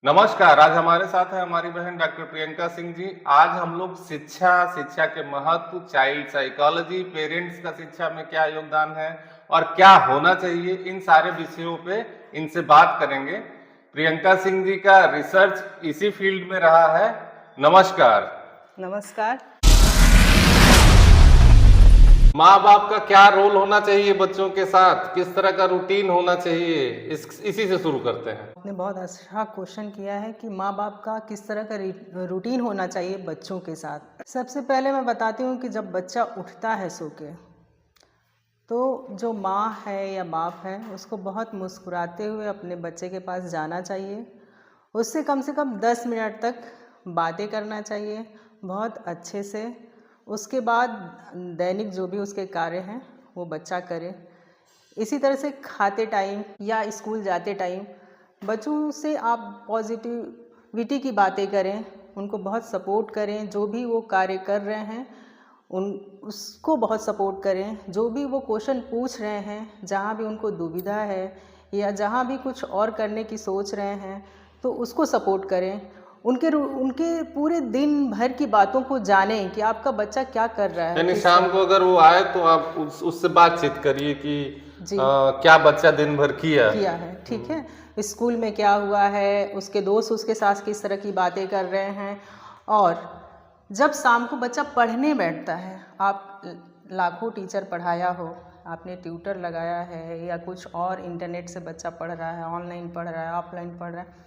नमस्कार। आज हमारे साथ है हमारी बहन डॉक्टर प्रियंका सिंह जी। आज हम लोग शिक्षा के महत्व, चाइल्ड साइकोलॉजी, पेरेंट्स का शिक्षा में क्या योगदान है और क्या होना चाहिए, इन सारे विषयों पे इनसे बात करेंगे। प्रियंका सिंह जी का रिसर्च इसी फील्ड में रहा है। नमस्कार। नमस्कार। माँ बाप का क्या रोल होना चाहिए बच्चों के साथ, किस तरह का रूटीन होना चाहिए, इसी से शुरू करते हैं। आपने बहुत अच्छा क्वेश्चन किया है कि माँ बाप का किस तरह का रूटीन होना चाहिए बच्चों के साथ। सबसे पहले मैं बताती हूँ कि जब बच्चा उठता है सो के, तो जो माँ है या बाप है उसको बहुत मुस्कुराते हुए अपने बच्चे के पास जाना चाहिए। उससे कम 10 मिनट तक बातें करना चाहिए बहुत अच्छे से। उसके बाद दैनिक जो भी उसके कार्य हैं वो बच्चा करे। इसी तरह से खाते टाइम या स्कूल जाते टाइम बच्चों से आप पॉजिटिविटी की बातें करें, उनको बहुत सपोर्ट करें। जो भी वो कार्य कर रहे हैं उसको बहुत सपोर्ट करें। जो भी वो क्वेश्चन पूछ रहे हैं, जहाँ भी उनको दुविधा है या जहाँ भी कुछ और करने की सोच रहे हैं, तो उसको सपोर्ट करें। उनके पूरे दिन भर की बातों को जानें कि आपका बच्चा क्या कर रहा है। यानी शाम को अगर वो आए तो आप उससे बातचीत करिए कि जी क्या बच्चा दिन भर किया है, ठीक है। स्कूल में क्या हुआ है, उसके दोस्त उसके साथ किस तरह की बातें कर रहे हैं। और जब शाम को बच्चा पढ़ने बैठता है, आप लाखों टीचर पढ़ाया हो, आपने ट्यूटर लगाया है या कुछ और इंटरनेट से बच्चा पढ़ रहा है, ऑनलाइन पढ़ रहा है, ऑफलाइन पढ़ रहा है,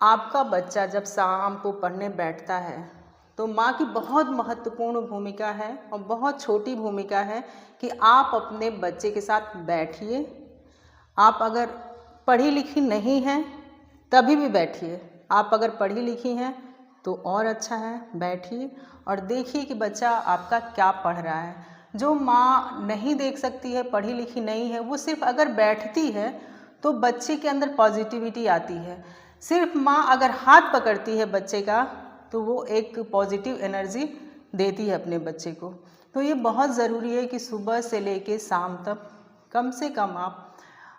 आपका बच्चा जब शाम को पढ़ने बैठता है तो माँ की बहुत महत्वपूर्ण भूमिका है और बहुत छोटी भूमिका है कि आप अपने बच्चे के साथ बैठिए। आप अगर पढ़ी लिखी नहीं हैं तभी भी बैठिए, आप अगर पढ़ी लिखी हैं तो और अच्छा है, बैठिए और देखिए कि बच्चा आपका क्या पढ़ रहा है। जो माँ नहीं देख सकती है, पढ़ी लिखी नहीं है, वो सिर्फ अगर बैठती है तो बच्चे के अंदर पॉजिटिविटी आती है। सिर्फ माँ अगर हाथ पकड़ती है बच्चे का तो वो एक पॉजिटिव एनर्जी देती है अपने बच्चे को। तो ये बहुत ज़रूरी है कि सुबह से लेके शाम तक कम से कम आप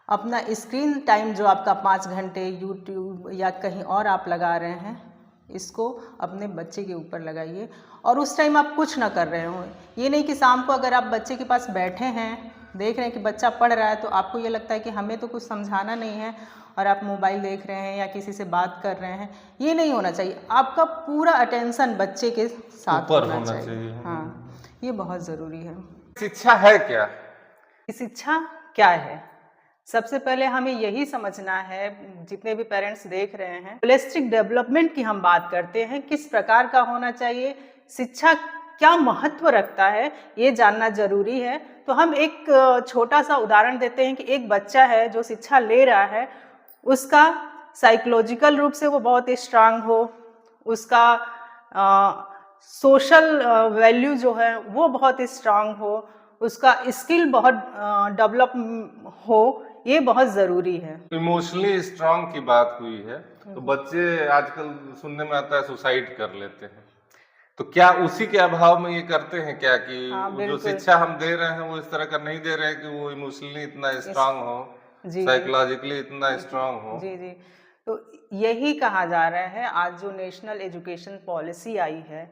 अपना स्क्रीन टाइम जो आपका 5 घंटे यूट्यूब या कहीं और आप लगा रहे हैं, इसको अपने बच्चे के ऊपर लगाइए और उस टाइम आप कुछ ना कर रहे हो। ये नहीं कि शाम को अगर आप बच्चे के पास बैठे हैं, देख रहे हैं कि बच्चा पढ़ रहा है, तो आपको ये लगता है कि हमें तो कुछ समझाना नहीं है और आप मोबाइल देख रहे हैं या किसी से बात कर रहे हैं। ये नहीं होना चाहिए। आपका पूरा अटेंशन बच्चे के साथ होना चाहिए। हाँ, ये बहुत ज़रूरी है। शिक्षा है क्या? शिक्षा क्या है? सबसे पहले हमें यही समझना है, जितने भी पेरेंट्स देख रहे हैं, होलिस्टिक डेवलपमेंट की हम बात करते हैं, किस प्रकार का होना चाहिए, शिक्षा क्या महत्व रखता है, ये जानना जरूरी है। तो हम एक छोटा सा उदाहरण देते हैं कि एक बच्चा है जो शिक्षा ले रहा है, उसका साइकोलॉजिकल रूप से वो बहुत स्ट्रांग हो, उसका सोशल वैल्यू जो है वो बहुत स्ट्रांग हो, उसका स्किल बहुत डेवलप हो, ये बहुत ज़रूरी है। इमोशनली स्ट्रांग की बात हुई है तो बच्चे आजकल सुनने में आता है सुसाइड कर लेते हैं, तो क्या उसी के अभाव में ये करते हैं क्या कि जो शिक्षा हम दे रहे हैं वो इस तरह का नहीं दे रहे हैं कि वो इमोशनली इतना स्ट्रांग हो, साइकोलॉजिकली इतना स्ट्रांग हो? जी जी, तो यही कहा जा रहा है। आज जो नेशनल एजुकेशन पॉलिसी आई है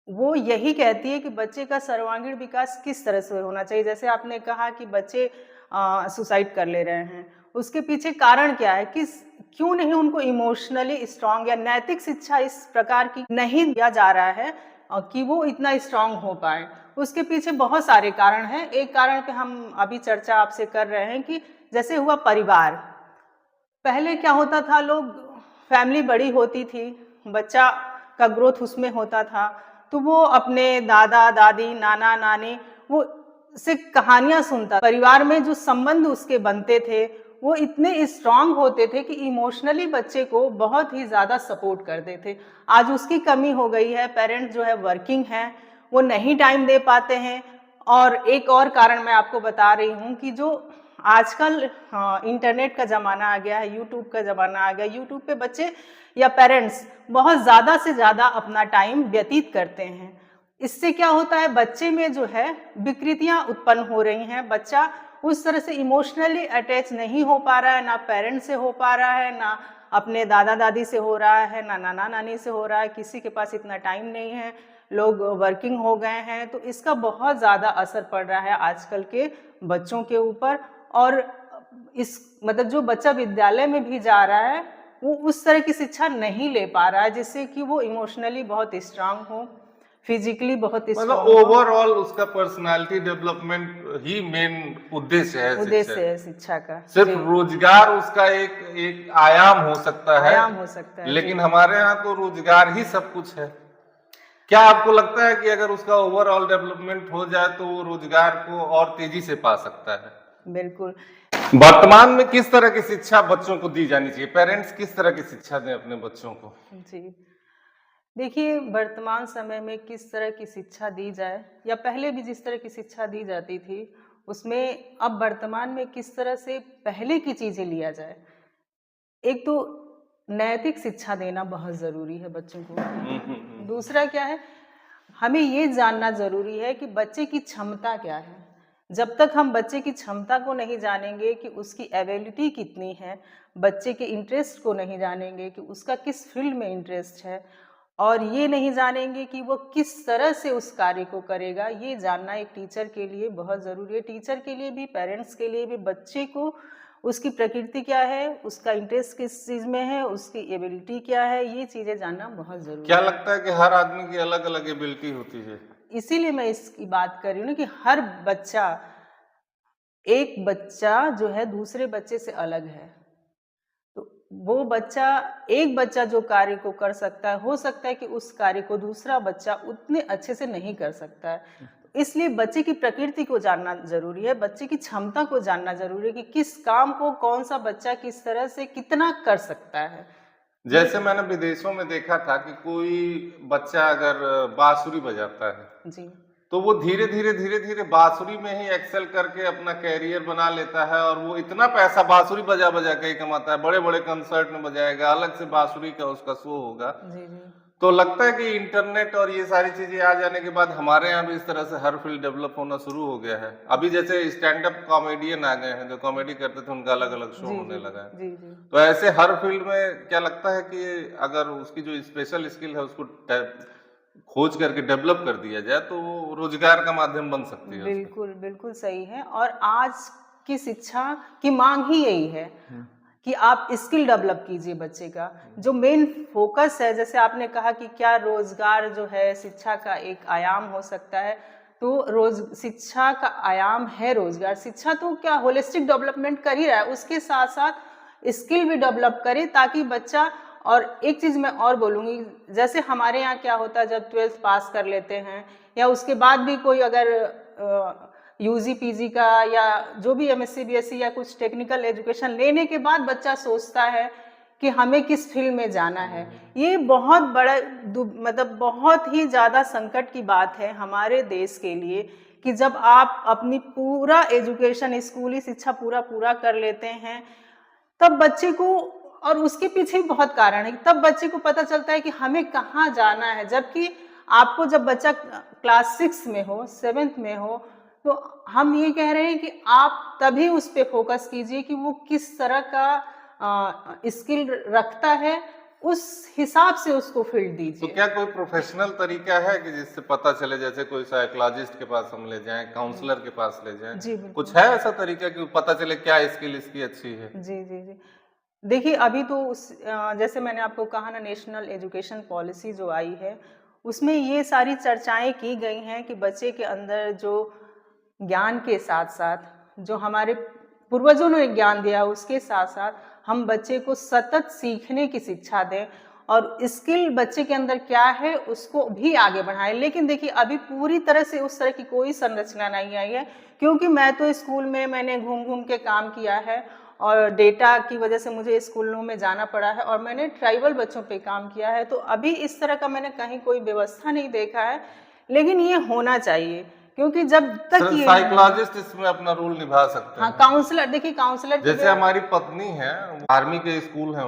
वो यही कहती है कि बच्चे का सर्वांगीण विकास किस तरह से होना चाहिए। जैसे आपने कहा कि बच्चे सुसाइड कर ले रहे हैं, उसके पीछे कारण क्या है, क्यों नहीं उनको इमोशनली स्ट्रांग या नैतिक शिक्षा इस प्रकार की नहीं दिया जा रहा है कि वो इतना स्ट्रांग हो पाए। उसके पीछे बहुत सारे कारण हैं। एक कारण पे हम अभी चर्चा आपसे कर रहे हैं कि जैसे हुआ परिवार। पहले क्या होता था, लोग फैमिली बड़ी होती थी, बच्चा का ग्रोथ उसमें होता था, तो वो अपने दादा दादी नाना नानी वो से कहानियां सुनता। परिवार में जो संबंध उसके बनते थे वो इतने स्ट्रांग होते थे कि इमोशनली बच्चे को बहुत ही ज़्यादा सपोर्ट करते थे। आज उसकी कमी हो गई है। पेरेंट्स जो है वर्किंग हैं, वो नहीं टाइम दे पाते हैं। और एक और कारण मैं आपको बता रही हूँ कि जो आजकल इंटरनेट का ज़माना आ गया है, यूट्यूब का ज़माना आ गया, यूट्यूब पे बच्चे या पेरेंट्स बहुत ज़्यादा से ज़्यादा अपना टाइम व्यतीत करते हैं। इससे क्या होता है, बच्चे में जो है विकृतियाँ उत्पन्न हो रही हैं। बच्चा उस तरह से इमोशनली अटैच नहीं हो पा रहा है, ना पेरेंट्स से हो पा रहा है, ना अपने दादा दादी से हो रहा है, ना नाना नानी से हो रहा है, किसी के पास इतना टाइम नहीं है, लोग वर्किंग हो गए हैं, तो इसका बहुत ज़्यादा असर पड़ रहा है आजकल के बच्चों के ऊपर। और इस मतलब जो बच्चा विद्यालय में भी जा रहा है वो उस तरह की शिक्षा नहीं ले पा रहा है जिससे कि वो इमोशनली बहुत स्ट्रांग हो, फिजिकली बहुत मतलब स्ट्रांग हो। ओवरऑल उसका पर्सनालिटी डेवलपमेंट ही मेन उद्देश्य है उद्देश्य है शिक्षा का। सिर्फ जी, रोजगार उसका एक आयाम हो सकता है, आयाम हो सकता है, लेकिन जी। हमारे यहाँ तो रोजगार ही सब कुछ है। क्या आपको लगता है कि अगर उसका ओवरऑल डेवलपमेंट हो जाए तो वो रोजगार को और तेजी से पा सकता है? बिल्कुल। वर्तमान में किस तरह की शिक्षा बच्चों को दी जानी चाहिए? पेरेंट्स किस तरह की शिक्षा दें अपने बच्चों को? जी, देखिए वर्तमान समय में किस तरह की शिक्षा दी जाए या पहले भी जिस तरह की शिक्षा दी जाती थी उसमें अब वर्तमान में किस तरह से पहले की चीज़ें लिया जाए। एक तो नैतिक शिक्षा देना बहुत ज़रूरी है बच्चों को। दूसरा क्या है, हमें ये जानना ज़रूरी है कि बच्चे की क्षमता क्या है। जब तक हम बच्चे की क्षमता को नहीं जानेंगे कि उसकी एबिलिटी कितनी है, बच्चे के इंटरेस्ट को नहीं जानेंगे कि उसका किस फील्ड में इंटरेस्ट है, और ये नहीं जानेंगे कि वो किस तरह से उस कार्य को करेगा, ये जानना एक टीचर के लिए बहुत ज़रूरी है। टीचर के लिए भी, पेरेंट्स के लिए भी, बच्चे को उसकी प्रकृति क्या है, उसका इंटरेस्ट किस चीज़ में है, उसकी एबिलिटी क्या है, ये चीज़ें जानना बहुत ज़रूरी है। क्या लगता है कि हर आदमी की अलग अलग एबिलिटी होती है? इसीलिए मैं इसकी बात कर रही हूँ ना कि हर बच्चा, एक बच्चा जो है दूसरे बच्चे से अलग है। तो वो बच्चा, एक बच्चा जो कार्य को कर सकता है, हो सकता है कि उस कार्य को दूसरा बच्चा उतने अच्छे से नहीं कर सकता है। इसलिए बच्चे की प्रकृति को जानना जरूरी है, बच्चे की क्षमता को जानना जरूरी है कि किस काम को कौन सा बच्चा किस तरह से कितना कर सकता है। जैसे मैंने विदेशों में देखा था कि कोई बच्चा अगर बांसुरी बजाता है जी, तो वो धीरे धीरे बांसुरी में ही एक्सेल करके अपना कैरियर बना लेता है, और वो इतना पैसा बांसुरी बजा बजा के ही कमाता है, बड़े बड़े कंसर्ट में बजाएगा, अलग से बांसुरी का उसका शो होगा। जी, जी, तो लगता है कि इंटरनेट और ये सारी चीजें आ जाने के बाद हमारे यहाँ भी इस तरह से हर फील्ड डेवलप होना शुरू हो गया है। अभी जैसे स्टैंड अप कॉमेडियन आ गए हैं, जो कॉमेडी करते थे उनका अलग अलग शो जी, होने जी, लगा है। जी, जी। तो ऐसे हर फील्ड में क्या लगता है कि अगर उसकी जो स्पेशल स्किल है उसको खोज करके डेवलप कर दिया जाए तो वो रोजगार का माध्यम बन सकती है उसमें। बिल्कुल, बिल्कुल सही है। और आज की शिक्षा की मांग ही यही है कि आप स्किल डेवलप कीजिए बच्चे का। जो मेन फोकस है, जैसे आपने कहा कि क्या रोजगार जो है शिक्षा का एक आयाम हो सकता है, तो शिक्षा का आयाम है रोजगार। शिक्षा तो क्या होलिस्टिक डेवलपमेंट कर ही रहा है, उसके साथ साथ स्किल भी डेवलप करे ताकि बच्चा। और एक चीज़ मैं और बोलूँगी, जैसे हमारे यहाँ क्या होता है जब 12th पास कर लेते हैं या उसके बाद भी कोई अगर यूजी पीजी का या जो भी एमएससी बीएससी या कुछ टेक्निकल एजुकेशन लेने के बाद बच्चा सोचता है कि हमें किस फील्ड में जाना है। ये बहुत बड़ा मतलब बहुत ही ज़्यादा संकट की बात है हमारे देश के लिए कि जब आप अपनी पूरा एजुकेशन, स्कूली शिक्षा पूरा कर लेते हैं तब बच्चे को, और उसके पीछे भी बहुत कारण है, तब बच्चे को पता चलता है कि हमें कहाँ जाना है। जबकि आपको जब बच्चा क्लास 6 में हो, 7th में हो, तो हम ये कह रहे हैं कि आप तभी उस पे फोकस कीजिए कि वो किस तरह का स्किल रखता है, उस हिसाब से उसको फील्ड दीजिए। तो क्या कोई प्रोफेशनल तरीका है कि जिससे पता चले, जैसे कोई साइकोलॉजिस्ट के पास हम ले जाएं, काउंसलर के पास ले जाएं, जी बिल्कुल। कुछ है ऐसा तरीका कि पता चले क्या स्किल इसकी अच्छी है? जी, जी, जी। देखिए अभी तो जैसे मैंने आपको कहा ना, नेशनल एजुकेशन पॉलिसी जो आई है उसमें ये सारी चर्चाएं की गई हैं कि बच्चे के अंदर जो ज्ञान के साथ साथ जो हमारे पूर्वजों ने ज्ञान दिया उसके साथ साथ हम बच्चे को सतत सीखने की शिक्षा दें और स्किल बच्चे के अंदर क्या है उसको भी आगे बढ़ाएं। लेकिन देखिए अभी पूरी तरह से उस तरह की कोई संरचना नहीं आई है, क्योंकि मैं तो स्कूल में मैंने घूम घूम के काम किया है और डेटा की वजह से मुझे स्कूलों में जाना पड़ा है और मैंने ट्राइबल बच्चों पे काम किया है। तो अभी इस तरह का मैंने कहीं कोई व्यवस्था नहीं देखा है, लेकिन ये होना चाहिए क्योंकि जब तक ये साइकोलॉजिस्ट इसमें अपना रोल निभा सकते हाँ, हैं। काउंसलर, देखिए काउंसलर जैसे हमारी पत्नी है, आर्मी के स्कूल है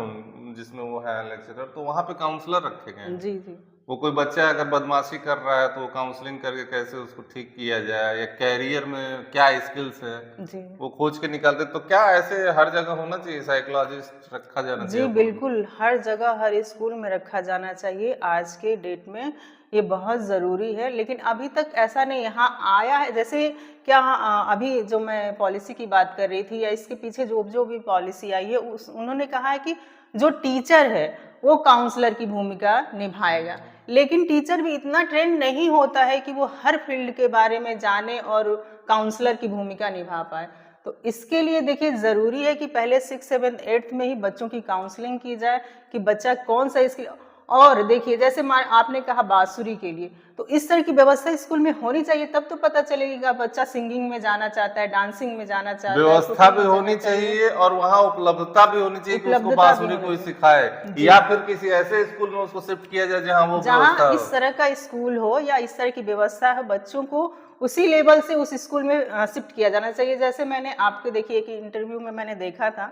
जिसमें वो है लेक्चरर, तो वहाँ पे काउंसलर रखे गए हैं। जी जी वो कोई बच्चा अगर बदमाशी कर रहा है तो काउंसलिंग करके कैसे उसको ठीक किया जाए, या कैरियर में क्या स्किल्स है जी। वो खोज के निकालते। तो क्या ऐसे हर जगह होना चाहिए, साइकोलॉजिस्ट रखा जाना जी, चाहिए? बिल्कुल, हर जगह, हर स्कूल में रखा जाना चाहिए। आज के डेट में ये बहुत ज़रूरी है, लेकिन अभी तक ऐसा नहीं यहाँ आया है। जैसे क्या अभी जो मैं पॉलिसी की बात कर रही थी, या इसके पीछे जो भी पॉलिसी आई है, उन्होंने कहा है कि जो टीचर है वो काउंसलर की भूमिका निभाएगा। लेकिन टीचर भी इतना ट्रेंड नहीं होता है कि वो हर फील्ड के बारे में जाने और काउंसलर की भूमिका निभा पाए। तो इसके लिए देखिए ज़रूरी है कि पहले 6, 7, 8 में ही बच्चों की काउंसलिंग की जाए कि बच्चा कौन सा इसके। और देखिए जैसे आपने कहा बांसुरी के लिए, तो इस तरह की व्यवस्था स्कूल में होनी चाहिए, तब तो पता चलेगा बच्चा सिंगिंग में जाना चाहता है, डांसिंग में जाना चाहता है, व्यवस्था कुकिंग भी में होनी जाना चाहिए। चाहिए और वहाँ उपलब्धता भी होनी चाहिए कि उसको उपलब्धता भी बांसुरी होनी कोई चाहिए। सिखाए, जी। या फिर किसी ऐसे स्कूल में उसको शिफ्ट किया जाए जहाँ वो व्यवस्था जहाँ हो। इस तरह का स्कूल हो या इस तरह की व्यवस्था हो, बच्चों को उसी लेवल से उस स्कूल में शिफ्ट किया जाना चाहिए। जैसे मैंने आपके देखिए एक इंटरव्यू में मैंने देखा था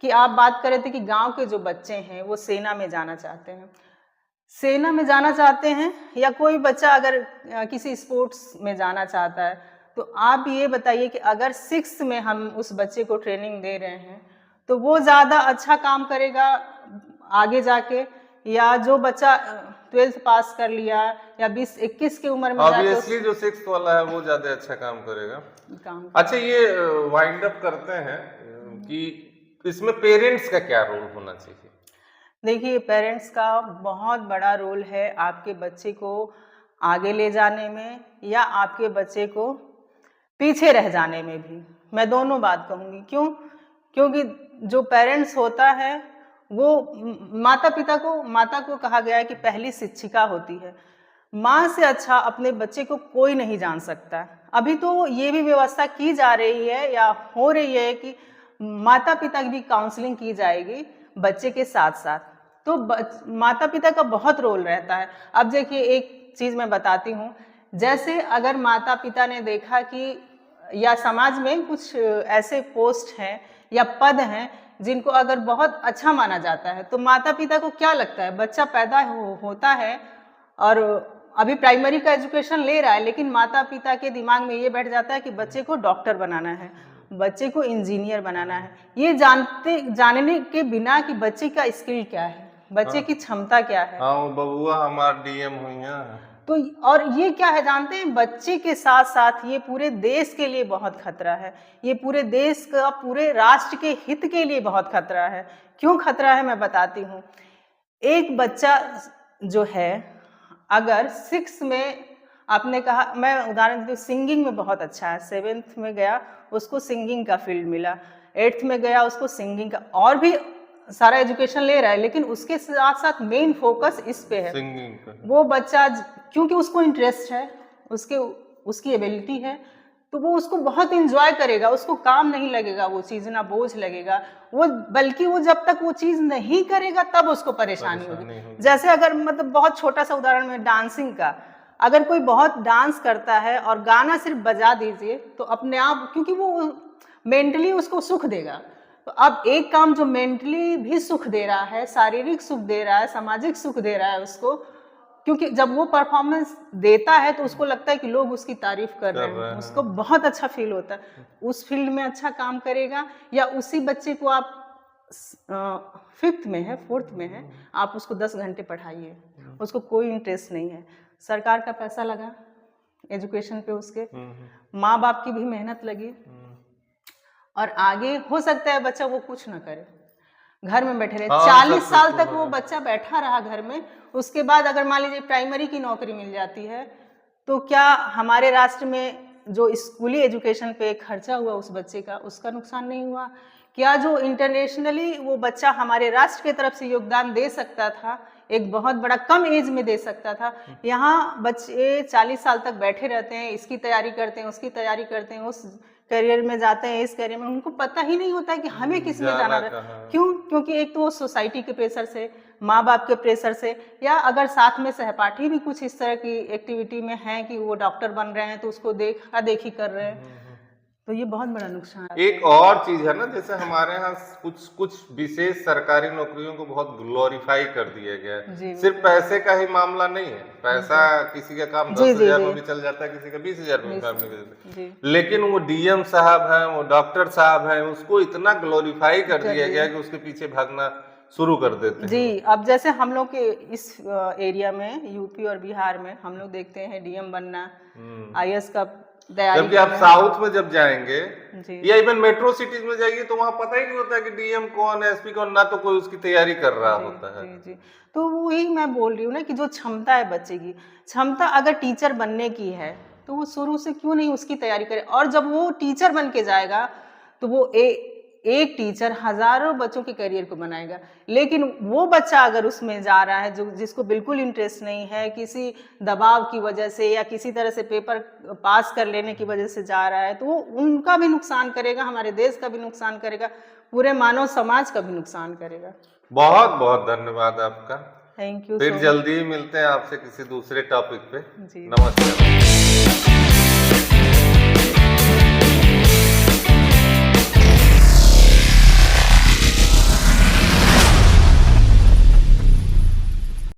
कि आप बात कर रहे थे कि गांव के जो बच्चे हैं वो सेना में जाना चाहते हैं। सेना में जाना चाहते हैं, या कोई बच्चा अगर किसी स्पोर्ट्स में जाना चाहता है, तो आप ये बताइए कि अगर 6 में हम उस बच्चे को ट्रेनिंग दे रहे हैं तो वो ज़्यादा अच्छा काम करेगा आगे जाके, या जो बच्चा 12th पास कर लिया या 20-21 की उम्र में जाके ऑब्वियसली जो 6th वाला है वो ज्यादा अच्छा काम करेगा। काम। अच्छा, ये वाइंड अप करते हैं कि इसमें पेरेंट्स का क्या रोल होना चाहिए? देखिए पेरेंट्स का बहुत बड़ा रोल है आपके बच्चे को आगे ले जाने में या आपके बच्चे को पीछे रह जाने में भी। मैं दोनों बात कहूँगी। क्यों? क्योंकि जो पेरेंट्स होता है वो माता को कहा गया है कि पहली शिक्षिका होती है। माँ से अच्छा अपने बच्चे को कोई नहीं जान सकता। अभी तो ये भी व्यवस्था की जा रही है या हो रही है कि माता पिता की भी काउंसलिंग की जाएगी बच्चे के साथ साथ। तो माता पिता का बहुत रोल रहता है। अब देखिए एक चीज़ मैं बताती हूँ, जैसे अगर माता पिता ने देखा कि या समाज में कुछ ऐसे पोस्ट हैं या पद हैं जिनको अगर बहुत अच्छा माना जाता है, तो माता पिता को क्या लगता है, बच्चा पैदा होता है और अभी प्राइमरी का एजुकेशन ले रहा है, लेकिन माता पिता के दिमाग में ये बैठ जाता है कि बच्चे को डॉक्टर बनाना है, बच्चे को इंजीनियर बनाना है, ये जानने के बिना कि बच्चे का स्किल क्या है, बच्चे की क्षमता क्या है। हाँ, वो बबुआ हमार डीएम हुई है। तो और ये क्या है जानते हैं, बच्चे के साथ साथ ये पूरे देश के लिए बहुत खतरा है। ये पूरे देश का, पूरे राष्ट्र के हित के लिए बहुत खतरा है। क्यों खतरा है मैं बताती हूँ। एक बच्चा जो है अगर 6 में, आपने कहा, मैं उदाहरण देती हूँ, सिंगिंग में बहुत अच्छा है, 7th में गया उसको सिंगिंग का फील्ड मिला, 8th में गया उसको सिंगिंग का, और भी सारा एजुकेशन ले रहा है, लेकिन उसके साथ साथ मेन फोकस इस पे है सिंगिंग का। वो बच्चा क्योंकि उसको इंटरेस्ट है, उसकी एबिलिटी है, तो वो उसको बहुत इंजॉय करेगा, उसको काम नहीं लगेगा, वो चीज़ ना बोझ लगेगा वो, बल्कि वो जब तक वो चीज़ नहीं करेगा तब उसको परेशानी होगी। जैसे अगर मतलब बहुत छोटा सा उदाहरण में डांसिंग का, अगर कोई बहुत डांस करता है और गाना सिर्फ बजा दीजिए तो अपने आप, क्योंकि वो मेंटली उसको सुख देगा, तो अब एक काम जो मेंटली भी सुख दे रहा है, शारीरिक सुख दे रहा है, सामाजिक सुख दे रहा है उसको, क्योंकि जब वो परफॉर्मेंस देता है तो उसको लगता है कि लोग उसकी तारीफ कर रहे हैं, उसको बहुत अच्छा फील होता है, उस फील्ड में अच्छा काम करेगा। या उसी बच्चे को आप 5th में है, 4th में है, आप उसको 10 घंटे पढ़ाइए, उसको कोई इंटरेस्ट नहीं है, सरकार का पैसा लगा एजुकेशन पे, उसके माँ बाप की भी मेहनत लगी, और आगे हो सकता है बच्चा वो कुछ ना करे, घर में बैठे रहे, 40 साल तक वो बच्चा बैठा रहा घर में। उसके बाद अगर मान लीजिए प्राइमरी की नौकरी मिल जाती है, तो क्या हमारे राष्ट्र में जो स्कूली एजुकेशन पे खर्चा हुआ उस बच्चे का, उसका नुकसान नहीं हुआ? क्या जो इंटरनेशनली वो बच्चा हमारे राष्ट्र की तरफ से योगदान दे सकता था, एक बहुत बड़ा कम एज में दे सकता था, यहाँ बच्चे 40 साल तक बैठे रहते हैं, इसकी तैयारी करते हैं, उसकी तैयारी करते हैं, उस करियर में जाते हैं, इस करियर में, उनको पता ही नहीं होता है कि हमें किस में जाना है। क्यों? क्योंकि एक तो वो सोसाइटी के प्रेशर से, माँ बाप के प्रेशर से, या अगर साथ में सहपाठी भी कुछ इस तरह की एक्टिविटी में हैं कि वो डॉक्टर बन रहे हैं तो उसको देखा देखी कर रहे हैं। तो ये बहुत बड़ा नुकसान है। एक और चीज है ना, जैसे हमारे यहाँ कुछ कुछ विशेष सरकारी नौकरियों को बहुत ग्लोरीफाई कर दिया गया है। जी सिर्फ पैसे का ही मामला नहीं है, पैसा किसी का काम जी, 10,000 जी, में भी चल जाता है, किसी का 20,000 में भी काम निकल जाता है। जी लेकिन वो डीएम साहब हैं, वो डॉक्टर साहब हैं, उसको इतना ग्लोरीफाई कर दिया गया कि उसके पीछे भागना शुरू कर देते हैं। जी। अब जैसे हम लोग के इस एरिया में, यूपी और बिहार में, हम लोग देखते हैं डीएम बनना, आईएएस का तैयारी जबकि आप साउथ में जब जाएंगे जी या इवन मेट्रो सिटीज में जाइए तो वहां पता ही नहीं होता है कि डीएम कौन है, एसपी कौन, ना तो कोई उसकी तैयारी कर रहा होता है। जी जी। तो वही मैं बोल रही हूँ ना कि जो क्षमता है बच्चे की, क्षमता अगर टीचर बनने की है तो वो शुरू से क्यों नहीं उसकी तैयारी करे, और जब वो टीचर बन के जाएगा तो वो एक टीचर हजारों बच्चों के करियर को बनाएगा। लेकिन वो बच्चा अगर उसमें जा रहा है जो जिसको बिल्कुल इंटरेस्ट नहीं है, किसी दबाव की वजह से या किसी तरह से पेपर पास कर लेने की वजह से जा रहा है, तो वो उनका भी नुकसान करेगा, हमारे देश का भी नुकसान करेगा, पूरे मानव समाज का भी नुकसान करेगा। बहुत बहुत धन्यवाद आपका। Thank you. फिर जल्दी ही मिलते हैं आपसे किसी दूसरे टॉपिक पे। जी। नमस्कार।